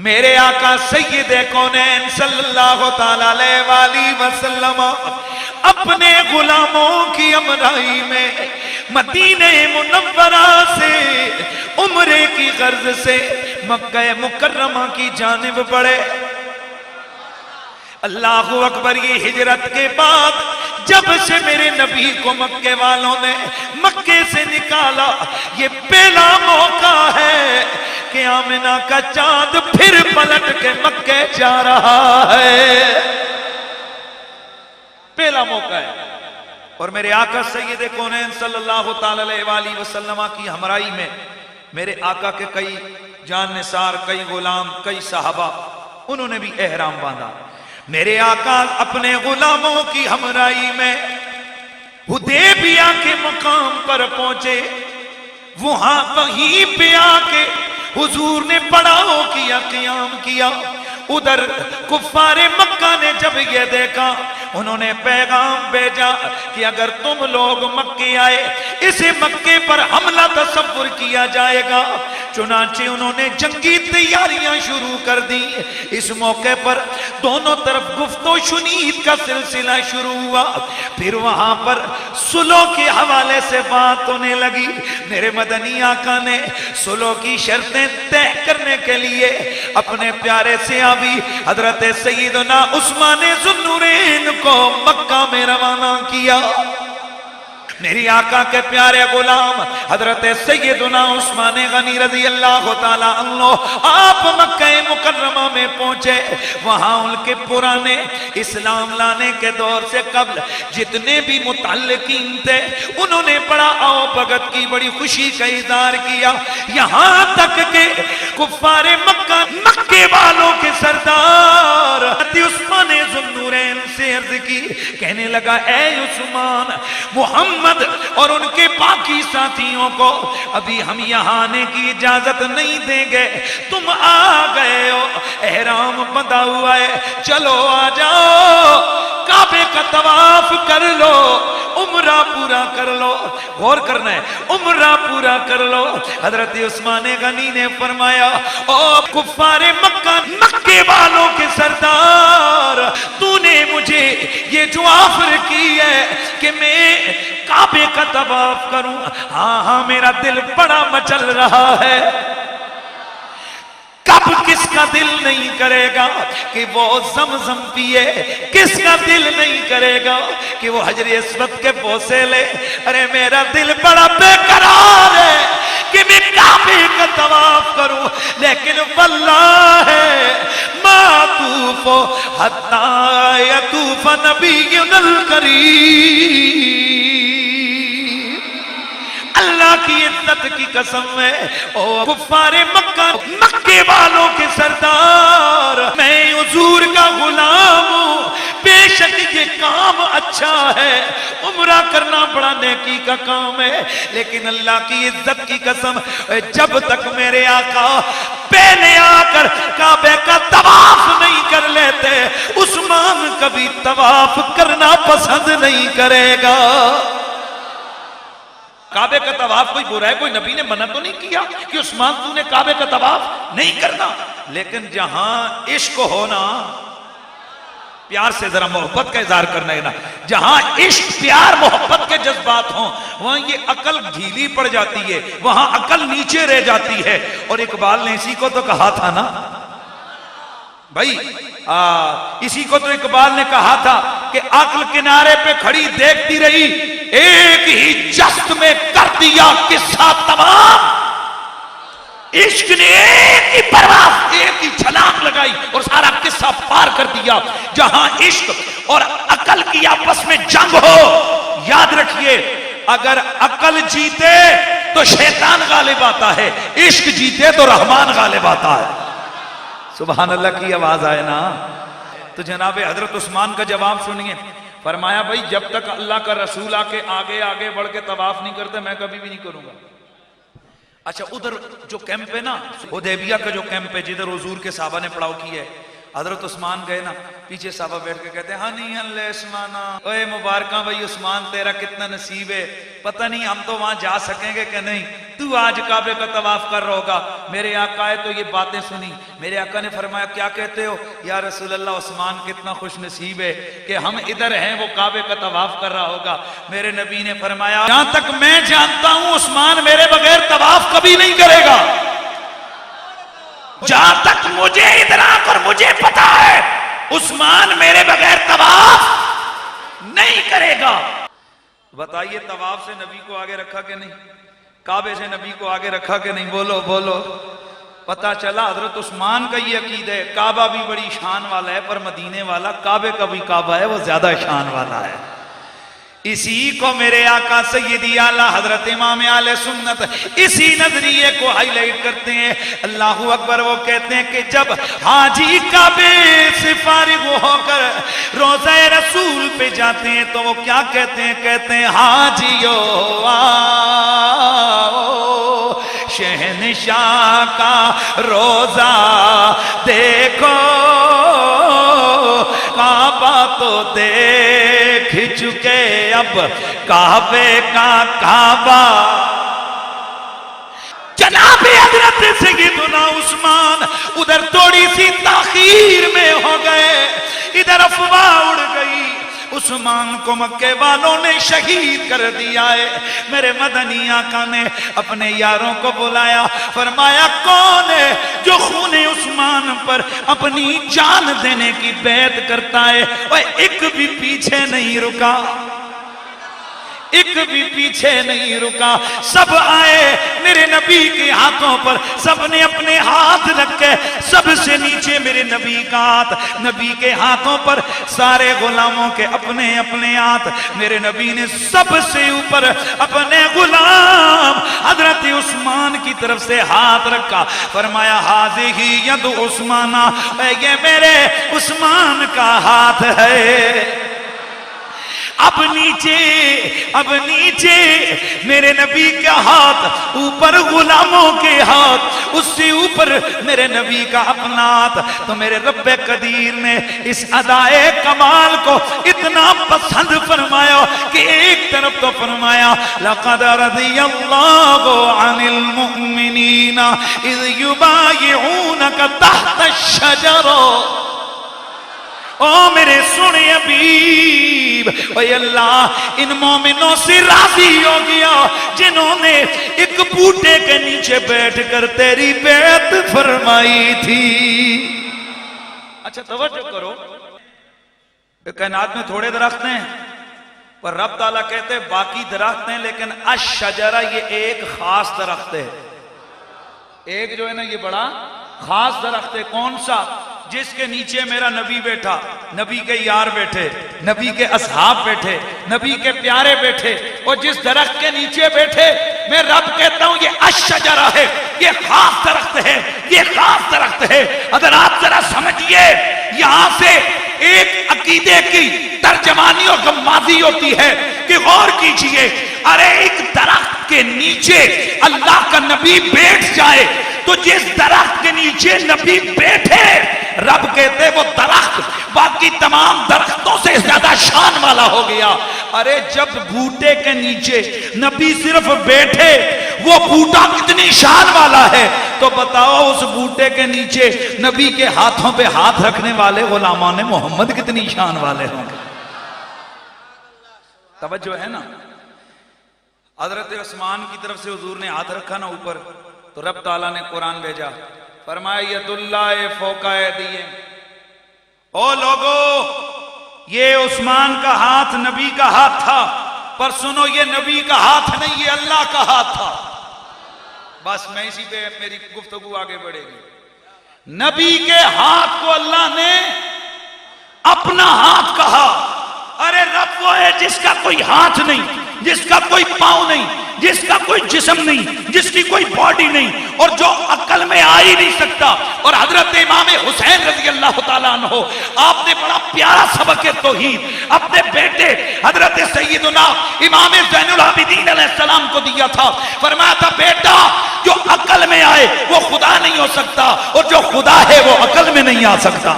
میرے آقا سید کونین صلی اللہ تعالیٰ علیہ وآلہ وسلم اپنے غلاموں کی امرائی میں مدینہ منورہ سے عمرے کی غرض سے مکہ مکرمہ کی جانب بڑھے۔ اللہ اکبر، یہ ہجرت کے بعد جب سے میرے نبی کو مکے والوں نے مکے سے نکالا، یہ پہلا موقع ہے کہ آمنہ کا چاند پھر پلٹ کے مکے جا رہا ہے، پہلا موقع ہے۔ اور میرے آقا سید کونین صلی اللہ تعالی علیہ وآلہ وسلم کی ہمراہی میں میرے آقا کے کئی جان نثار، کئی غلام، کئی صحابہ، انہوں نے بھی احرام باندھا۔ میرے آقا اپنے غلاموں کی ہمراہی میں حدیبیہ کے مقام پر پہنچے، وہاں وہیں پہ آ کے حضور نے پڑاؤ کیا، قیام کیا۔ ادھر کفار مکہ نے جب یہ دیکھا، انہوں نے پیغام بھیجا کہ اگر تم لوگ مکے آئے اسے مکے پر حملہ تصور کیا جائے گا۔ چنانچہ انہوں نے جنگی تیاریاں شروع کر دی۔ اس موقع پر دونوں طرف گفت و شنید کا سلسلہ شروع ہوا۔ پھر وہاں پر صلح کے حوالے سے بات ہونے لگی۔ میرے مدنی آقا نے صلح کی شرطیں طے کرنے کے لیے اپنے پیارے صحابی حضرت سیدنا عثمان ذو النورین کو مکہ میں روانہ کیا۔ میری آقا کے پیارے غلام حضرت سیدنا عثمان غنی رضی اللہ تعالیٰ عنہ آپ مکہ مکرمہ میں پہنچے۔ وہاں ان کے پرانے اسلام لانے کے دور سے قبل جتنے بھی متعلقین تھے انہوں نے بڑا آؤ بھگت کی، بڑی خوشی کا اظہار کیا، یہاں تک کہ کفار مکہ، مکے والوں کے سردار عثمان ذو النورین سے عرض کی، کہنے لگا اے عثمان، محمد اور ان کے باقی ساتھیوں کو ابھی ہم یہاں آنے کی اجازت نہیں دیں گے، تم آ گئے ہو، احرام بندھا ہوا ہے، چلو آ جاؤ، کعبے کا طواف کر لو، عمرہ پورا کر لو۔ غور کرنا ہے، عمرہ پورا کر لو۔ حضرت عثمان غنی نے فرمایا او کفار مکہ، مکے والوں کے سردار، تو نے مجھے یہ جو آفر کی ہے کہ میں کعبے کا طواف کروں، ہاں میرا دل بڑا مچل رہا ہے۔ کب کس کا دل نہیں کرے گا کہ وہ زمزم پیے، کس کا دل نہیں کرے گا کہ وہ حجر اسود کے بوسے لے۔ ارے میرا دل بڑا بے قرار ہے کہ میں کعبے کا طواف کروں، لیکن واللہ ما طوف حتی یطوف نبینا الکریم، اللہ کی عزت کی قسم ہے او کفار مکہ، مکے والوں کے سردار، میں حضور کا غلام ہوں، بے شک یہ کام اچھا ہے، عمرہ کرنا بڑا نیکی کا کام ہے، لیکن اللہ کی عزت کی قسم جب تک میرے آقا پہلے آ کر کعبے کا طواف نہیں کر لیتے، عثمان کبھی طواف کرنا پسند نہیں کرے گا۔ کعبے کا طواف کوئی برا ہے، کوئی نبی نے منع تو نہیں کیا کہ عثمان تو نے کعبے کا طواف نہیں کرنا، لیکن جہاں عشق ہونا، پیار سے ذرا محبت کا اظہار کرنا ہے نا، جہاں عشق، پیار، محبت کے جذبات ہوں وہاں یہ عقل ڈھیلی پڑ جاتی ہے، وہاں عقل نیچے رہ جاتی ہے۔ اور اقبال نے اسی کو تو کہا تھا نا بھائی، اسی کو تو اقبال نے کہا تھا کہ عقل کنارے پہ کھڑی دیکھتی رہی، ایک ہی جست میں کر دیا قصہ تمام، عشق نے ایک ہی پرواز، ایک ہی چھلانگ لگائی اور سارا قصہ پار کر دیا۔ جہاں عشق اور عقل کی آپس میں جنگ ہو، یاد رکھیے اگر عقل جیتے تو شیطان غالب آتا ہے، عشق جیتے تو رحمان غالب آتا ہے۔ سبحان اللہ کی آواز آئے نا۔ تو جناب حضرت عثمان کا جواب سنیے، فرمایا بھائی جب تک اللہ کا رسول آ کے آگے آگے بڑھ کے طواف نہیں کرتے میں کبھی بھی نہیں کروں گا۔ اچھا ادھر جو کیمپ ہے نا، حدیبیہ کا جو کیمپ ہے جدھر حضور کے صحابہ نے پڑاؤ کی ہے، حضرت عثمان گئے نا، پیچھے صحابہ بیٹھ کے کہتے ہیں ہاں نہیں اللہ عثمانہ، اے مبارکاں بھائی عثمان تیرا کتنا نصیب ہے، پتہ نہیں ہم تو وہاں جا سکیں گے کہ نہیں، تو آج کعبے کا طواف کر رہا ہوگا۔ میرے آقا آئے تو یہ باتیں سنی، میرے آقا نے فرمایا کیا کہتے ہو؟ یا رسول اللہ عثمان کتنا خوش نصیب ہے کہ ہم ادھر ہیں، وہ کعبے کا طواف کر رہا ہوگا۔ میرے نبی نے فرمایا جہاں تک میں جانتا ہوں عثمان میرے بغیر طواف کبھی نہیں کرے گا، جہاں تک مجھے ادراک اور مجھے پتا ہے عثمان میرے بغیر طواف نہیں کرے گا۔ بتائیے طواف سے نبی کو آگے رکھا کہ نہیں؟ کعبے سے نبی کو آگے رکھا کہ نہیں؟ بولو بولو۔ پتا چلا حضرت عثمان کا یہ عقیدہ ہے کعبہ بھی بڑی شان والا ہے، پر مدینے والا کعبے کا بھی کعبہ ہے وہ زیادہ شان والا ہے۔ اسی کو میرے آقا سیدی اعلیٰ حضرت امام اہل سنت اسی نظریے کو ہائی لائٹ کرتے ہیں۔ اللہ اکبر، وہ کہتے ہیں کہ جب حاجی کعبے سے فارغ ہو کر روضہ رسول پہ جاتے ہیں تو وہ کیا کہتے ہیں؟ کہتے ہیں حاجیو آؤ شہنشاہ کا روضہ دیکھو، کعبہ تو دیکھ چکے اب کعبے کا کعبہ۔ جناب حضرت سیدنا عثمان ادھر تھوڑی سی تاخیر میں ہو گئے، ادھر افواہ اڑ گئی، عثمان کو مکے والوں نے شہید کر دیا ہے۔ میرے مدنی آقا نے اپنے یاروں کو بلایا، فرمایا کون ہے جو خون عثمان پر اپنی جان دینے کی بیعت کرتا ہے؟ وہ ایک بھی پیچھے نہیں رکا، ایک بھی پیچھے نہیں رکا، سب آئے میرے نبی کے ہاتھوں پر، سب نے اپنے ہاتھ رکھ کے سب سے نیچے میرے نبی کا ہاتھ، نبی کے ہاتھوں پر سارے غلاموں کے اپنے اپنے ہاتھ، میرے نبی نے سب سے اوپر اپنے غلام حضرت عثمان کی طرف سے ہاتھ رکھا، فرمایا ھذہ ید عثمانہ، یہ میرے عثمان کا ہاتھ ہے۔ اب نیچے میرے نبی کا ہاتھ، اوپر غلاموں کے ہاتھ، اس سے اوپر میرے نبی کا اپنا ہاتھ۔ تو میرے رب قدیر نے اس ادائے کمال کو اتنا پسند فرمایا کہ ایک طرف تو فرمایا لقد رضی اللہ عن المؤمنین اذ یبایعونک تحت الشجر۔ او میرے سونے حبیب، اے اللہ ان مومنوں سے راضی ہو گیا جنہوں نے ایک بوٹے کے نیچے بیٹھ کر تیری بیعت فرمائی تھی۔ اچھا توجہ کرو، کائنات میں تھوڑے درخت ہیں پر رب تعالیٰ کہتے ہیں باقی درخت ہیں، لیکن الشجرہ یہ ایک خاص درخت ہے، ایک جو ہے نا یہ بڑا خاص درخت ہے۔ کون سا؟ جس کے نیچے میرا نبی بیٹھا، نبی کے یار بیٹھے، نبی کے اصحاب بیٹھے، نبی کے پیارے بیٹھے، اور جس درخت کے نیچے بیٹھے میں رب کہتا ہوں یہ الشجرہ ہے، یہ خاص درخت ہے، یہ خاص درخت ہے۔ اگر آپ ذرا سمجھئے یہاں سے ایک عقیدے کی ترجمانی اور غمازی ہوتی ہے کہ غور کیجئے، ارے ایک درخت کے نیچے اللہ کا نبی بیٹھ جائے تو جس درخت کے نیچے نبی بیٹھے رب کہتے وہ درخت باقی تمام درختوں سے زیادہ شان والا ہو گیا۔ ارے جب بوٹے کے نیچے نبی صرف بیٹھے وہ بوٹا کتنی شان والا ہے، تو بتاؤ اس بوٹے کے نیچے نبی کے ہاتھوں پہ ہاتھ رکھنے والے غلامان محمد کتنی شان والے ہوں گے۔ توجہ ہے نا؟ حضرت عثمان کی طرف سے حضور نے ہاتھ رکھا نا اوپر، تو رب تعالیٰ نے قرآن بھیجا، فرمایا ید اللہ فوق ایدیہم، او لوگو یہ عثمان کا ہاتھ نبی کا ہاتھ تھا، پر سنو یہ نبی کا ہاتھ نہیں، یہ اللہ کا ہاتھ تھا۔ بس میں اسی پہ میری گفتگو آگے بڑھے گی۔ نبی کے ہاتھ کو اللہ نے اپنا ہاتھ کہا۔ ارے رب وہ ہے جس کا کوئی ہاتھ نہیں، جس کا کوئی پاؤں نہیں، جس کا کوئی جسم نہیں، جس کی کوئی باڈی نہیں، اور جو عقل میں آ ہی نہیں سکتا۔ اور حضرت امام حسین رضی اللہ تعالیٰ عنہ، آپ نے بڑا پیارا سبق توحید اپنے بیٹے حضرت سیدنا امام زین العابدین علیہ السلام کو دیا تھا۔ فرمایا تھا بیٹا جو عقل میں آئے وہ خدا نہیں ہو سکتا، اور جو خدا ہے وہ عقل میں نہیں آ سکتا۔